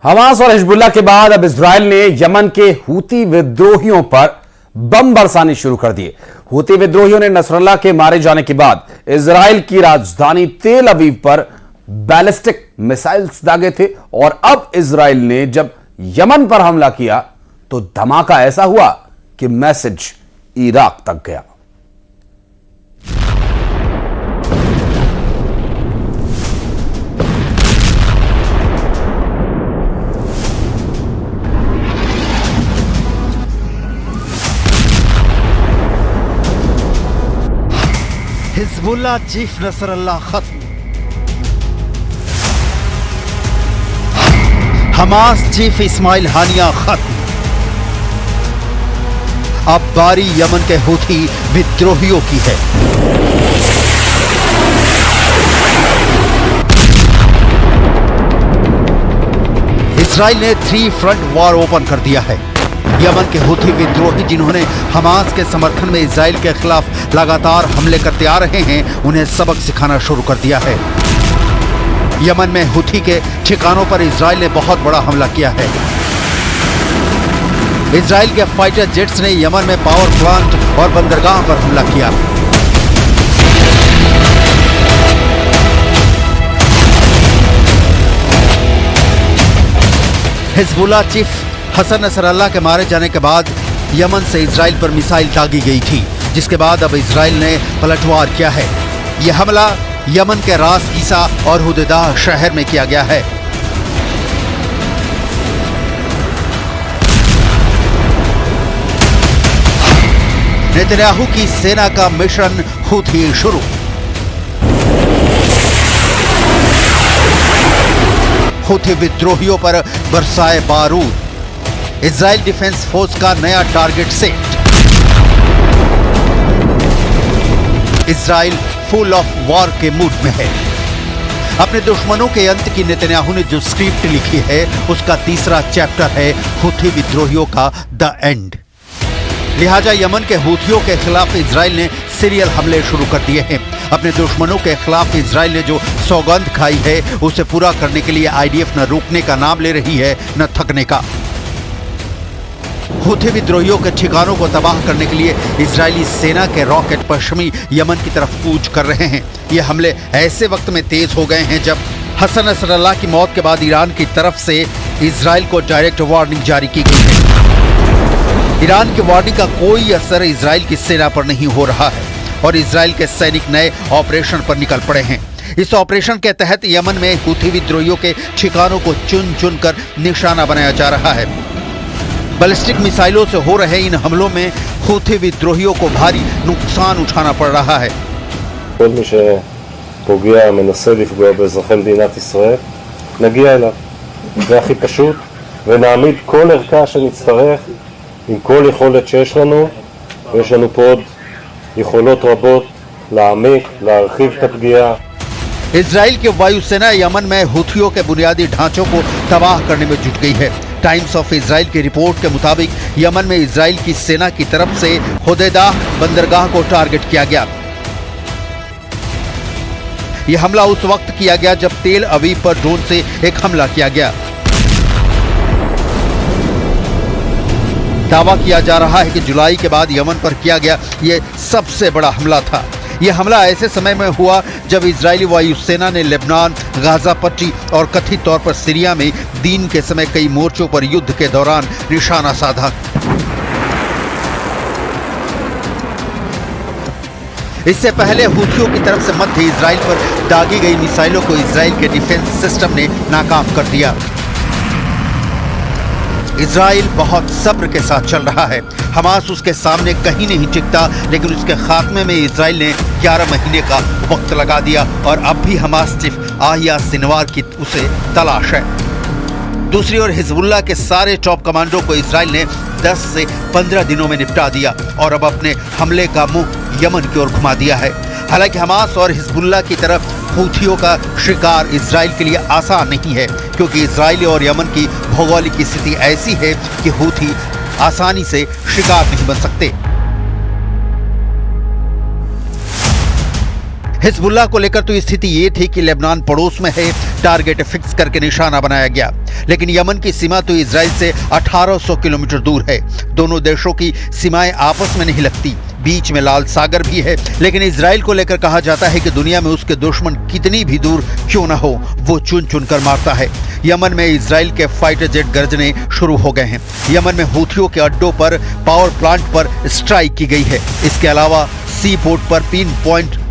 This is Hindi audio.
हमास और हिजबुल्लाह के बाद अब इजराइल ने यमन के हूती विद्रोहियों पर बम बरसाने शुरू कर दिए। हूती विद्रोहियों ने नसरल्लाह के मारे जाने के बाद इजराइल की राजधानी तेल अवीव पर बैलिस्टिक मिसाइल्स दागे थे और अब इजराइल ने जब यमन पर हमला किया तो धमाका ऐसा हुआ कि मैसेज इराक तक गया। हिजबुल्लाह चीफ नसरल्लाह खत्म, हमास चीफ इस्माइल हानिया खत्म। अब बारी यमन के हूथी विद्रोहियों की है। इजराइल ने 3 फ्रंट वॉर ओपन कर दिया है। यमन के हूथी विद्रोही जिन्होंने हमास के समर्थन में इजराइल के खिलाफ लगातार हमले करते आ रहे हैं, उन्हें सबक सिखाना शुरू कर दिया है। यमन में हूथी के ठिकानों पर इजराइल ने बहुत बड़ा हमला किया है। इजराइल के फाइटर जेट्स ने यमन में पावर प्लांट और बंदरगाह पर हमला किया। हिजबुल्लाह चीफ हसन नसरल्लाह के मारे जाने के बाद यमन से इजराइल पर मिसाइल दागी गई थी, जिसके बाद अब इजराइल ने पलटवार किया है। यह हमला यमन के रास ईसा और हुदैदा शहर में किया गया है। नेतन्याहू की सेना का मिशन हूथी शुरू। हूथी विद्रोहियों पर बरसाए बारूद। इजराइल डिफेंस फोर्स का नया target set. Israel full of war के मूड में है। अपने दुश्मनों के अंत की नेतन्याहू ने जो स्क्रिप्ट लिखी है, उसका तीसरा चैप्टर है हूथी विद्रोहियों का द एंड। लिहाजा यमन के हूथियों के खिलाफ इजराइल ने सीरियल हमले शुरू कर दिए हैं। अपने दुश्मनों के खिलाफ इजराइल ने जो सौगंध खाई है, उसे पूरा करने के लिए आईडीएफ न रुकने का नाम ले रही है, न थकने का। हूथी विद्रोहियों के ठिकानों को तबाह करने के लिए इजरायली सेना के रॉकेट पश्चिमी यमन की तरफ कूच कर रहे हैं। ये हमले ऐसे वक्त में तेज हो गए हैं जब हसन नसरल्लाह की मौत के बाद ईरान की तरफ से इजराइल को डायरेक्ट वार्निंग जारी की गई है। ईरान की वार्निंग का कोई असर इजराइल की सेना पर नहीं हो रहा है और इजराइल के सैनिक नए ऑपरेशन पर निकल पड़े हैं। इस ऑपरेशन के तहत यमन में हूथी विद्रोहियों के ठिकानों को चुन चुन कर निशाना बनाया जा रहा है। बैलिस्टिक मिसाइलों से हो रहे इन हमलों में हूथी विद्रोहियों को भारी नुकसान उठाना पड़ रहा है। כל מי שפוגע, מנסה לפגוע באזרחי מדינת ישראל, נגיע אליו. זה הכי פשוט, ונעמיד כל ערכה שנצטרך עם כל יכולת שיש לנו, ויש לנו פה עוד יכולות רבות להעמיק, להרחיב את הפגיעה. इजराइल की वायुसेना यमन में हूथियों के बुनियादी ढांचों को तबाह करने में जुट गई है। टाइम्स ऑफ इजराइल की रिपोर्ट के मुताबिक यमन में इजराइल की सेना की तरफ से हुदैदा बंदरगाह को टारगेट किया गया। यह हमला उस वक्त किया गया जब तेल अवीव पर ड्रोन से एक हमला किया गया। दावा किया जा रहा है कि जुलाई के बाद यमन पर किया गया यह सबसे बड़ा हमला था। यह हमला ऐसे समय में हुआ जब इजरायली वायुसेना ने लेबनान, गाजा पट्टी और कथित तौर पर सीरिया में दिन के समय कई मोर्चों पर युद्ध के दौरान निशाना साधा। इससे पहले हूथियों की तरफ से मध्य इजराइल पर दागी गई मिसाइलों को इजराइल के डिफेंस सिस्टम ने नाकाम कर दिया। इजराइल बहुत सब्र के साथ चल रहा है। हमास उसके सामने कहीं नहीं टिकता, लेकिन उसके खात्मे में इजराइल ने 11 महीने का वक्त लगा दिया और अब भी हमास चीफ आहिया सिनवार की उसे तलाश है। दूसरी ओर हिजबुल्लाह के सारे टॉप कमांडो को इजराइल ने 10 से 15 दिनों में निपटा दिया और अब अपने हमले का मुंह यमन की ओर घुमा दिया है। हालांकि हमास और हिजबुल्लाह की तरफ हूथियों का शिकार इजराइल के लिए आसान नहीं है, क्योंकि इजराइल और यमन की भौगोलिक स्थिति ऐसी है कि हूथी आसानी से शिकार नहीं बन सकते। हिजबुल्लाह को लेकर तो स्थिति ये थी कि लेबनान पड़ोस में है, टारगेट फिक्स करके निशाना बनाया गया। लेकिन यमन की सीमा तो इजराइल से 1800 किलोमीटर दूर है। दोनों देशों की सीमाएं आपस में नहीं लगती, बीच में लाल सागर भी है। लेकिन इजराइल को लेकर कहा जाता है कि दुनिया में उसके दुश्मन कितनी भी दूर क्यों ना हो, वो चुन चुन कर मारता है। यमन में इजराइल के फाइटर जेट गरजने शुरू हो गए हैं। यमन में हूथियों के अड्डों पर, पावर प्लांट पर स्ट्राइक की गई है। इसके अलावा सी पोर्ट पर पिन पॉइंट